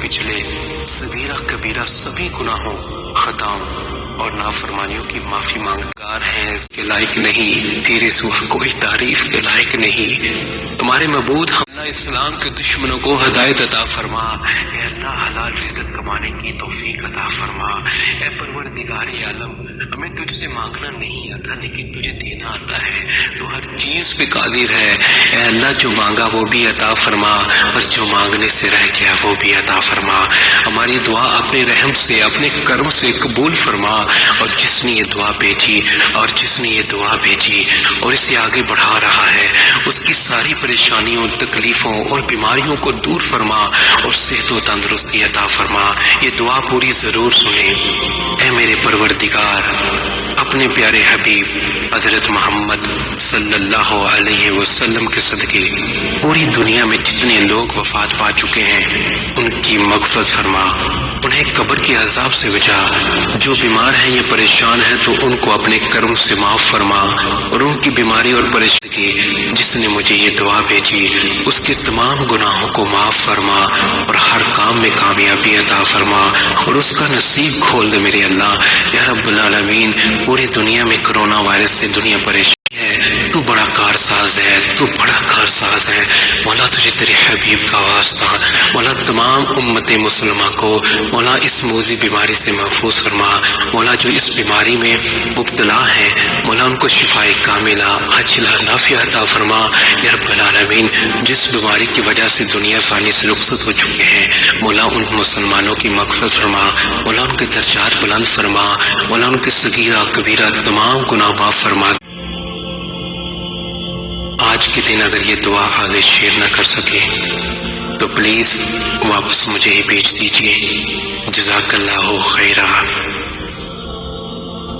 پچھلے صغیرہ کبیرہ سبھی گناہوں، خطاؤں اور نافرمانیوں کی معافی مانگار ہیں، اس کے لائق نہیں، تیرے سوا کوئی تعریف کے لائق نہیں۔ تمہارے معبود اللہ اسلام کے دشمنوں کو ہدایت عطا فرما، اے اللہ حلال رزق کمانے کی توفیق عطا فرما۔ اے پروردگار عالم، ہمیں تجھ سے مانگنا نہیں آتا لیکن تجھے دینا آتا ہے، تو ہر چیز پہ قادر ہے۔ اے اللہ جو مانگا وہ بھی عطا فرما اور جو مانگنے سے رہ گیا وہ بھی عطا فرما۔ ہماری دعا اپنے رحم سے، اپنے کرم سے قبول فرما، اور جس نے یہ دعا بھیجی اور اسے آگے بڑھا رہا ہے، اس کی ساری پریشانیوں، تکلیفوں اور بیماریوں کو دور فرما اور صحت و تندرستی عطا فرما۔ یہ دعا پوری ضرور سنے۔ اے میرے پروردگار، اپنے پیارے حبیب حضرت محمد صلی اللہ علیہ وسلم کے صدقے پوری دنیا میں جتنے لوگ وفات پا چکے ہیں ان کی مغفرت فرما، انہیں قبر کے عذاب سے بچا۔ جو بیمار ہیں یا پریشان ہیں تو ان کو اپنے کرم سے معاف فرما، اور ان کی بیماری اور پریشانی جس نے مجھے یہ دعا بھیجی اس کے تمام گناہوں کو معاف فرما اور ہر کام میں کامیابی عطا فرما، اور اس کا نصیب کھول دے میرے اللہ۔ یا رب العالمین، پوری دنیا میں کرونا وائرس سے دنیا پریشان ہے، تو بڑا کارساز ہے، تو بڑا کارساز ہے مولا، تجھے تیرے حبیب کا واسطہ مولا، تمام امت مسلمہ کو مولا اس موذی بیماری سے محفوظ فرما۔ مولا جو اس بیماری میں مبتلا ہے مولا ان کو شفاء کاملہ عاجلہ نافعہ عطا فرما۔ یا رب العالمین، جس بیماری کی وجہ سے دنیا فانی سے رخصت ہو چکے ہیں مولا ان مسلمانوں کی مغفرت فرما، مولا ان کے درجات بلند فرما، مولا ان کے صغیرہ کبیرہ تمام گناہ معاف فرما۔ آج کے دن اگر یہ دعا آگے شیئر نہ کر سکے تو پلیز واپس مجھے ہی بھیج دیجیے۔ جزاک اللہ خیرہ۔